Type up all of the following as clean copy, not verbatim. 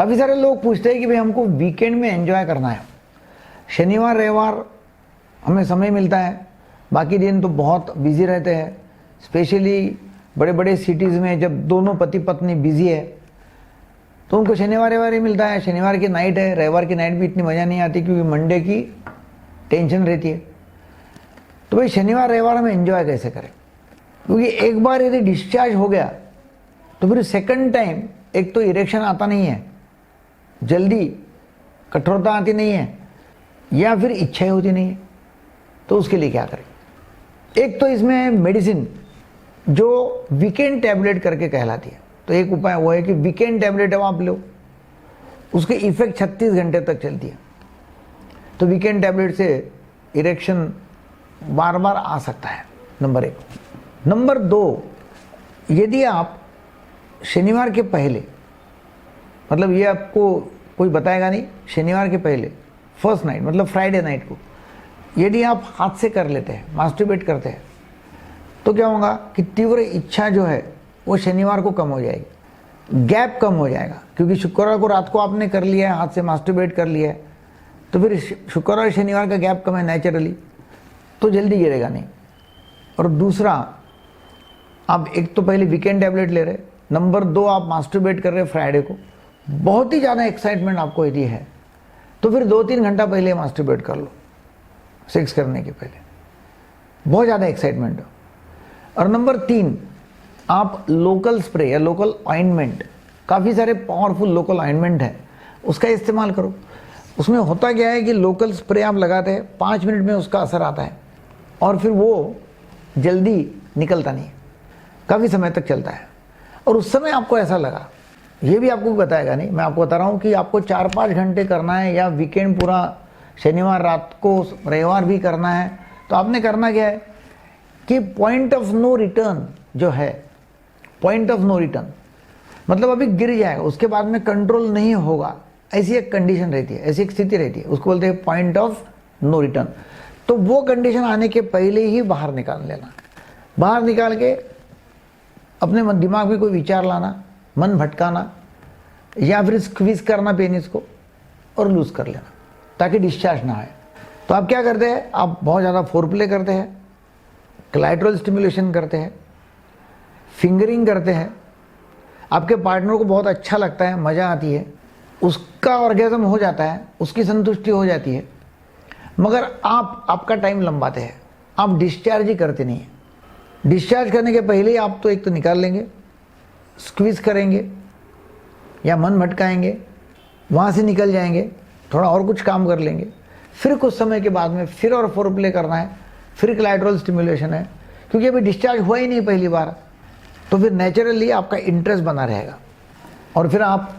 काफ़ी सारे लोग पूछते हैं कि भाई हमको वीकेंड में एंजॉय करना है, शनिवार रविवार हमें समय मिलता है, बाकी दिन तो बहुत बिजी रहते हैं, स्पेशली बड़े बड़े सिटीज़ में जब दोनों पति पत्नी बिजी है तो उनको शनिवार रविवार ही मिलता है। शनिवार की नाइट है, रविवार की नाइट भी इतनी मज़ा नहीं आती क्योंकि मंडे की टेंशन रहती है। तो भाई शनिवार रविवार हम एंजॉय कैसे करें, क्योंकि एक बार यदि डिस्चार्ज हो गया तो फिर सेकंड टाइम एक तो इरेक्शन आता नहीं है, जल्दी कठोरता आती नहीं है, या फिर इच्छा होती नहीं है। तो उसके लिए क्या करें? एक तो इसमें मेडिसिन जो वीकेंड टैबलेट करके कहलाती है, तो एक उपाय वो है कि वीकेंड टैबलेट आप लो, उसके इफेक्ट 36 घंटे तक चलती है। तो वीकेंड टैबलेट से इरेक्शन बार बार आ सकता है, नंबर 1। नंबर 2, यदि आप शनिवार के पहले, मतलब ये आपको कोई बताएगा नहीं, शनिवार के पहले फर्स्ट नाइट मतलब फ्राइडे नाइट को यदि आप हाथ से कर लेते हैं, मास्टरबेट करते हैं, तो क्या होगा कि तीव्र इच्छा जो है वो शनिवार को कम हो जाएगी, गैप कम हो जाएगा। क्योंकि शुक्रवार को रात को आपने कर लिया है, हाथ से मास्टरबेट कर लिया है, तो फिर शुक्रवार और शनिवार का गैप कम है नेचुरली, तो जल्दी गिरेगा नहीं। और दूसरा, आप एक तो पहले वीकेंड टैबलेट ले रहे, नंबर 2 आप मास्टरबेट कर रहे फ्राइडे को, बहुत ही ज़्यादा एक्साइटमेंट आपको यदि है तो फिर 2-3 घंटा पहले मास्टरबेट कर लो, सेक्स करने के पहले, बहुत ज़्यादा एक्साइटमेंट हो। और नंबर 3, आप लोकल स्प्रे या लोकल ऑइंटमेंट, काफ़ी सारे पावरफुल लोकल ऑइंटमेंट है, उसका इस्तेमाल करो। उसमें होता क्या है कि लोकल स्प्रे आप लगाते हैं, 5 मिनट में उसका असर आता है और फिर वो जल्दी निकलता नहीं है, काफ़ी समय तक चलता है। और उस समय आपको ऐसा लगा, ये भी आपको बताएगा नहीं, मैं आपको बता रहा हूँ कि आपको 4-5 घंटे करना है या वीकेंड पूरा शनिवार रात को रविवार भी करना है, तो आपने करना क्या है कि पॉइंट ऑफ नो रिटर्न जो है, पॉइंट ऑफ नो रिटर्न मतलब अभी गिर जाएगा, उसके बाद में कंट्रोल नहीं होगा, ऐसी एक कंडीशन रहती है, ऐसी एक स्थिति रहती है, उसको बोलते हैं पॉइंट ऑफ नो रिटर्न। तो वो कंडीशन आने के पहले ही बाहर निकाल लेना, बाहर निकाल के अपने दिमाग में कोई विचार लाना, मन भटकाना, या फिर स्क्वीज करना पेनिस को और लूज कर लेना ताकि डिस्चार्ज ना आए। तो आप क्या करते हैं, आप बहुत ज़्यादा फोरप्ले करते हैं, क्लाइटरल स्टिमुलेशन करते हैं, फिंगरिंग करते हैं, आपके पार्टनर को बहुत अच्छा लगता है, मज़ा आती है, उसका ऑर्गेज़म हो जाता है, उसकी संतुष्टि हो जाती है, मगर आप आपका टाइम लंबाते हैं, आप डिस्चार्ज ही करते नहीं हैं। डिस्चार्ज करने के पहले ही आप तो एक तो निकाल लेंगे, स्क्वीज करेंगे या मन भटकाएंगे, वहाँ से निकल जाएंगे, थोड़ा और कुछ काम कर लेंगे, फिर कुछ समय के बाद में फिर और फोरप्ले करना है, फिर क्लाइटरल स्टिमुलेशन है, क्योंकि अभी डिस्चार्ज हुआ ही नहीं पहली बार, तो फिर नेचुरली आपका इंटरेस्ट बना रहेगा और फिर आप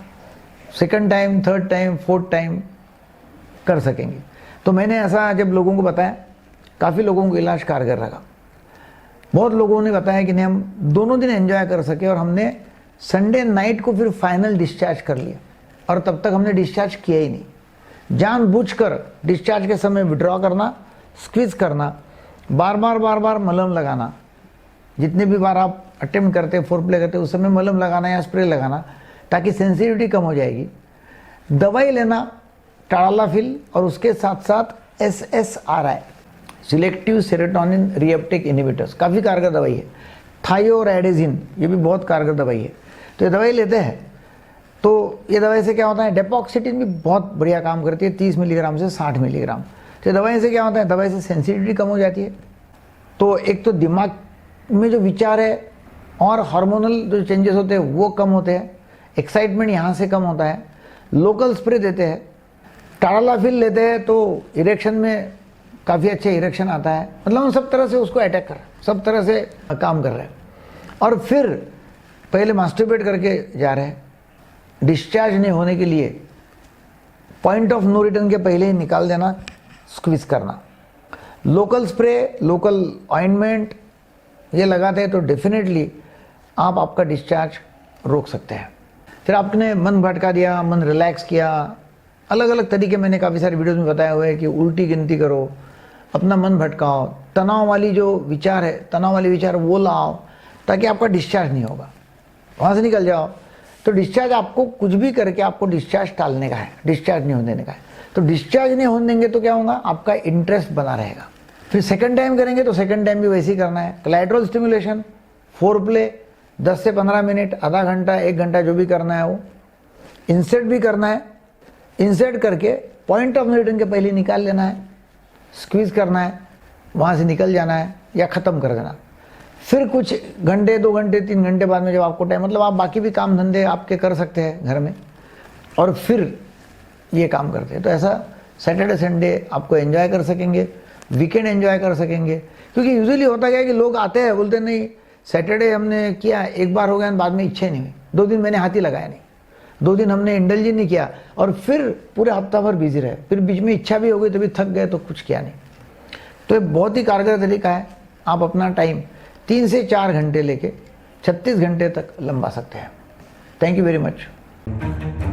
second time, third time, fourth time कर सकेंगे। तो मैंने ऐसा जब लोगों को बताया, काफ़ी लोगों को इलाज कारगर लगा, बहुत लोगों ने बताया कि नहीं हम दोनों दिन एंजॉय कर सके, और हमने संडे नाइट को फिर फाइनल डिस्चार्ज कर लिया, और तब तक हमने डिस्चार्ज किया ही नहीं। जानबूझकर डिस्चार्ज के समय विड्रॉ करना, स्क्वीज करना, बार बार मलम लगाना, जितने भी बार आप अटेम्प्ट करते फोरप्ले करते उस समय मलम लगाना या स्प्रे लगाना, ताकि सेंसिटिविटी कम हो जाएगी। दवाई लेना टाडालाफिल, और उसके साथ साथ SSRI, selective serotonin reuptake inhibitors, काफ़ी कारगर दवाई है। थायोराइडेजिन, ये भी बहुत कारगर दवाई है। तो ये दवाई लेते हैं, तो ये दवाई से क्या होता है, डेपोक्सिटिन भी बहुत बढ़िया काम करती है, 30 मिलीग्राम से 60 मिलीग्राम। तो ये दवाई से क्या होता है, दवाई से सेंसिटिविटी कम हो जाती है, तो एक तो दिमाग में जो विचार है और हार्मोनल जो चेंजेस होते हैं वो कम होते हैं, एक्साइटमेंट यहाँ से कम होता है। लोकल स्प्रे देते हैं, टाडालाफिल लेते हैं, तो इरेक्शन में काफ़ी अच्छा इरेक्शन आता है, मतलब हम सब तरह से उसको अटैक कर रहे हैं, सब तरह से काम कर रहे हैं। और फिर पहले मास्टरबेट करके जा रहे हैं, डिस्चार्ज नहीं होने के लिए पॉइंट ऑफ नो रिटर्न के पहले ही निकाल देना, स्क्वीज करना। लोकल स्प्रे, लोकल ऑइंटमेंट ये लगाते हैं तो डेफिनेटली आप आपका डिस्चार्ज रोक सकते हैं। फिर आपने मन भटका दिया, मन रिलैक्स किया, अलग अलग तरीके मैंने काफ़ी सारे वीडियोस में बताया हुआ है कि उल्टी गिनती करो, अपना मन भटकाओ, तनाव वाली जो विचार है, तनाव वाले विचार वो लाओ, ताकि आपका डिस्चार्ज नहीं होगा, वहाँ से निकल जाओ। तो डिस्चार्ज आपको कुछ भी करके आपको डिस्चार्ज टालने का है, डिस्चार्ज नहीं होने देने का है। तो डिस्चार्ज नहीं होने देंगे तो क्या होगा, आपका इंटरेस्ट बना रहेगा। फिर सेकंड टाइम करेंगे तो सेकंड टाइम भी वैसे ही करना है। कोलैटरल स्टिमुलेशन, फोरप्ले 10 से 15 मिनट, आधा घंटा, 1 घंटा जो भी करना है वो। इंसर्ट भी करना है, इंसर्ट करके पॉइंट ऑफ नो रिटर्न के पहले निकाल लेना है, स्क्वीज करना है, वहाँ से निकल जाना है या ख़त्म कर देना। फिर कुछ घंटे, 2 घंटे, 3 घंटे बाद में जब आपको टाइम, मतलब आप बाकी भी काम धंधे आपके कर सकते हैं घर में, और फिर ये काम करते हैं। तो ऐसा सैटरडे संडे आपको एंजॉय कर सकेंगे, वीकेंड एंजॉय कर सकेंगे। क्योंकि यूजुअली होता क्या है कि लोग आते हैं, बोलते नहीं सैटरडे हमने किया, एक बार हो गया, बाद में इच्छा ही नहीं हुई, 2 दिन मैंने हाथ ही लगाया नहीं, 2 दिन हमने इंडल्ज नहीं किया, और फिर पूरे हफ्ता भर बिजी रहे, फिर बीच में इच्छा भी हो गई तभी थक गए तो कुछ किया नहीं। तो ये बहुत ही कारगर तरीका है। आप अपना टाइम 3 से 4 घंटे लेके 36 घंटे तक लंबा सकते हैं। Thank you very much.